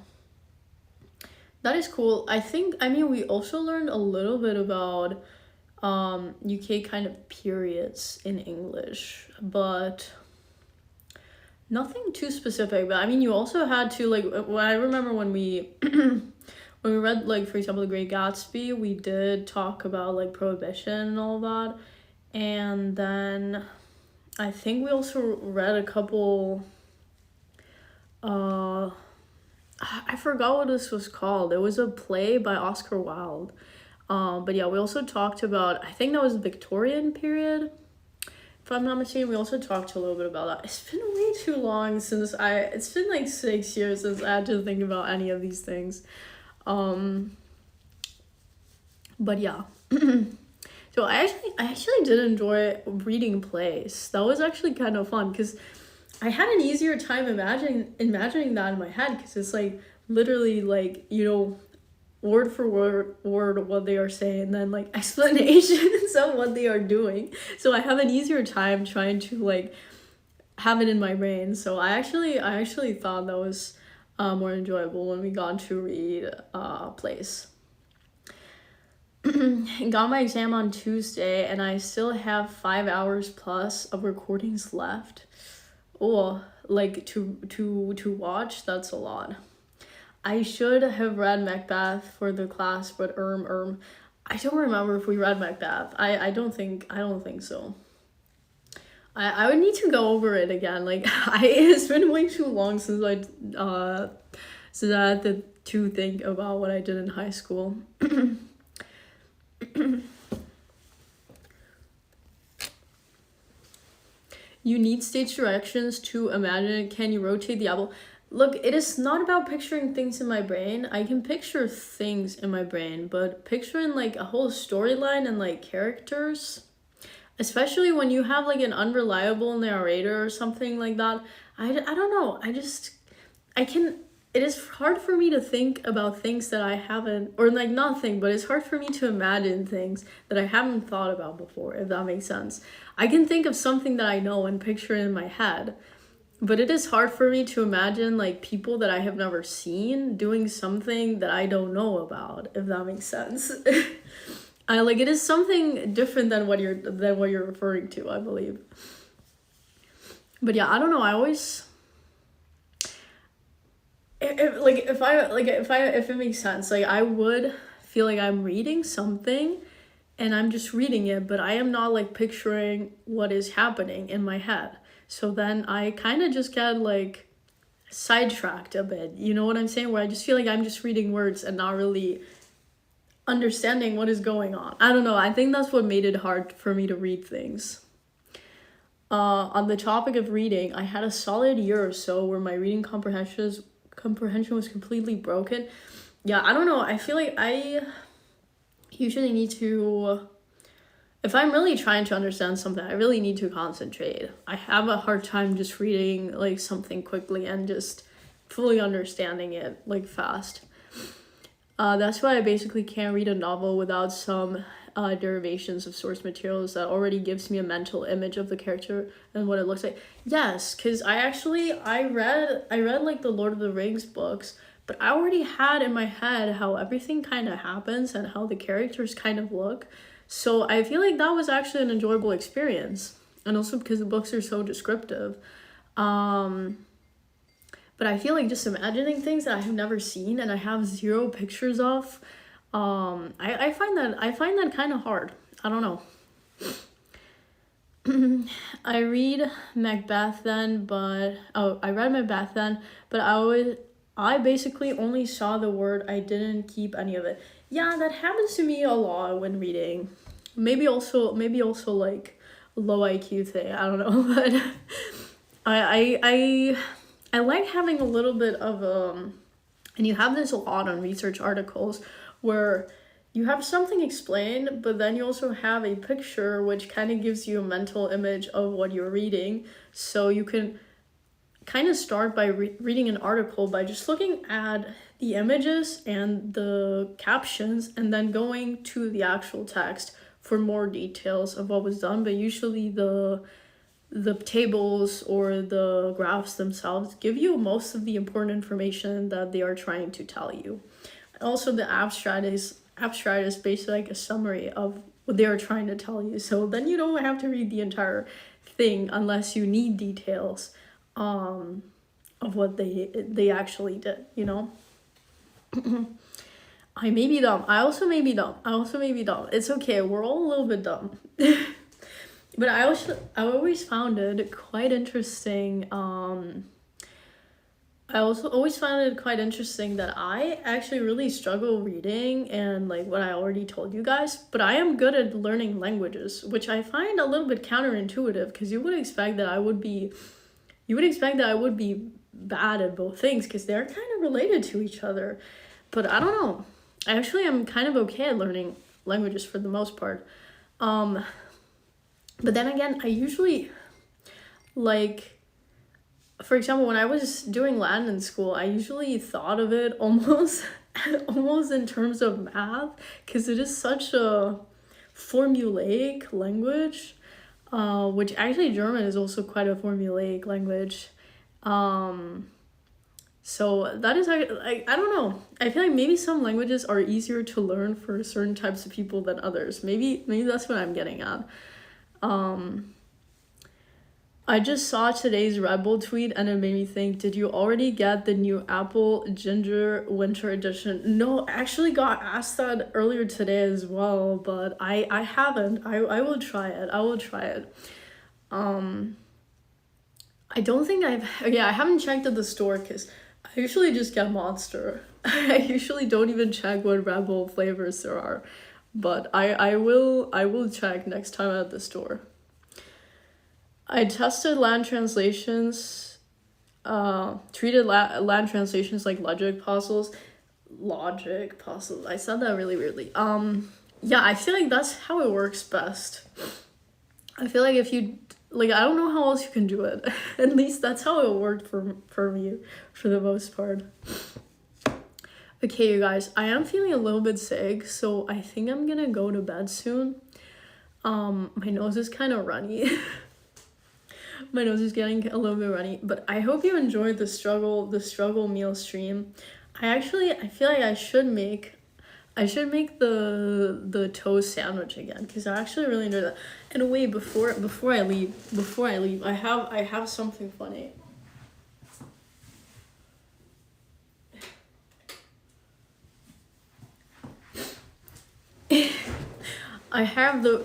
That is cool. We also learned a little bit about UK kind of periods in English, but nothing too specific. But I mean, you also had to, like, I remember when we when we read, like, for example, The Great Gatsby, we did talk about, like, prohibition and all that. And then I think we also read a couple I forgot what this was called. It was a play by Oscar Wilde. But yeah, we also talked about, I think that was the Victorian period, if I'm not mistaken. We also talked a little bit about that. It's been way too long it's been like 6 years since I had to think about any of these things. But yeah. So I actually did enjoy reading plays. That was actually kind of fun, because I had an easier time imagining that in my head, because it's like literally, like, you know, word for word what they are saying, and then, like, explanations of what they are doing. So I have an easier time trying to, like, have it in my brain. So I actually thought that was more enjoyable when we got to read plays. Got my exam on Tuesday, and I still have 5 hours plus of recordings left. Oh, like, to watch. That's a lot. I should have read Macbeth for the class, but I don't remember if we read Macbeth. I don't think so. I would need to go over it again. Like, it's been way too long since I had to think about what I did in high school. You need stage directions to imagine it. Can you rotate the apple? Look, it is not about picturing things in my brain. I can picture things in my brain, but picturing, like, a whole storyline and, like, characters, especially when you have, like, an unreliable narrator or something like that, I don't know. It is hard for me to think about things that I haven't, or, like, not think, but it's hard for me to imagine things that I haven't thought about before, if that makes sense. I can think of something that I know and picture it in my head, but it is hard for me to imagine, like, people that I have never seen doing something that I don't know about, if that makes sense. It is something different than what you're referring to, I believe. But yeah, I don't know. I always, if it makes sense, like, I would feel like I'm reading something and I'm just reading it, but I am not, like, picturing what is happening in my head. So then I kind of just get, like, sidetracked a bit. You know what I'm saying? Where I just feel like I'm just reading words and not really understanding what is going on. I don't know. I think that's what made it hard for me to read things. On the topic of reading, I had a solid year or so where my reading comprehension was completely broken. Yeah, I don't know. I feel like I usually need to, if I'm really trying to understand something, I really need to concentrate. I have a hard time just reading, like, something quickly and just fully understanding it, like, fast. That's why I basically can't read a novel without some derivations of source materials that already gives me a mental image of the character and what it looks like. Yes, because I read like the Lord of the Rings books, but I already had in my head how everything kind of happens and how the characters kind of look. So I feel like that was actually an enjoyable experience. And also because the books are so descriptive. But I feel like just imagining things that I have never seen and I have zero pictures of, I find that kind of hard. I don't know. I read Macbeth then, but I basically only saw the word. I didn't keep any of it. Yeah, that happens to me a lot when reading. Maybe also like low IQ thing. I don't know, but I like having a little bit of and you have this a lot on research articles where you have something explained, but then you also have a picture which kind of gives you a mental image of what you're reading. So you can kind of start by reading an article by just looking at the images and the captions and then going to the actual text for more details of what was done. But usually the tables or the graphs themselves give you most of the important information that they are trying to tell you. Also, the abstract is basically like a summary of what they are trying to tell you. So then you don't have to read the entire thing unless you need details of what they actually did, you know? I may be dumb. I also may be dumb. It's okay. We're all a little bit dumb. But I always found it quite interesting. I also always found it quite interesting that I actually really struggle reading and like what I already told you guys, but I am good at learning languages, which I find a little bit counterintuitive because you would expect that I would be bad at both things because they're kind of related to each other. But I don't know. I actually am kind of okay at learning languages for the most part. But then again, I usually, like, for example, when I was doing Latin in school, I usually thought of it almost in terms of math, because it is such a formulaic language, which actually German is also quite a formulaic language. So that is, I don't know. I feel like maybe some languages are easier to learn for certain types of people than others. Maybe that's what I'm getting at. I just saw today's Red Bull tweet and it made me think, did you already get the new Apple Ginger Winter Edition? No, I actually got asked that earlier today as well, but I haven't. I will try it. I don't think I haven't checked at the store because I usually just get Monster. I usually don't even check what Red Bull flavors there are. But I will check next time at the store. I tested land translations, treated land translations like logic puzzles. I said that really weirdly. Yeah, I feel like that's how it works best. I feel like if you, like, I don't know how else you can do it. At least that's how it worked for me, for the most part. Okay, you guys, I am feeling a little bit sick, so I think I'm gonna go to bed soon. My nose is kind of runny. My nose is getting a little bit runny, but I hope you enjoyed the struggle meal stream. I feel like I should make the toast sandwich again because I actually really enjoyed that. And wait, before I leave, I have something funny. I have the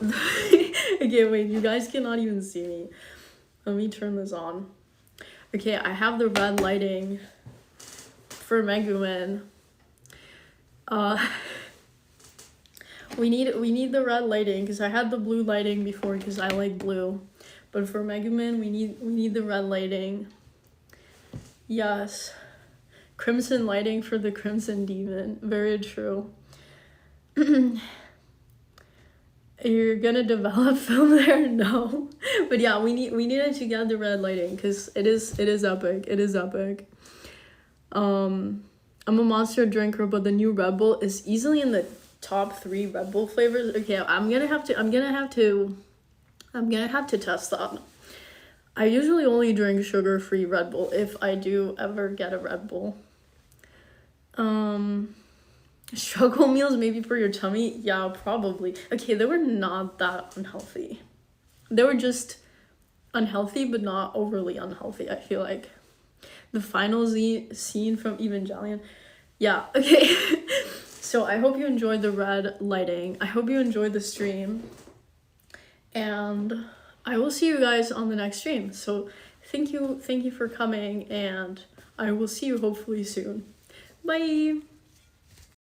okay, wait, you guys cannot even see me. Let me turn this on. Okay, I have the red lighting for Megumeals. We need the red lighting because I had the blue lighting before because I like blue. But for Megumeals, we need the red lighting. Yes. Crimson lighting for the Crimson Demon. Very true. You're gonna develop film there? No. But yeah, we needed to get the red lighting because it is epic. It is epic. I'm a Monster drinker, but the new Red Bull is easily in the top 3 Red Bull flavors. Okay, I'm gonna have to test that. I usually only drink sugar-free Red Bull if I do ever get a Red Bull. Struggle meals maybe for your tummy? Yeah, probably. Okay, they were not that unhealthy. They were just unhealthy, but not overly unhealthy, I feel like. The final scene from Evangelion. Yeah, okay. So I hope you enjoyed the red lighting. I hope you enjoyed the stream. And I will see you guys on the next stream. So thank you for coming, and I will see you hopefully soon. Bye!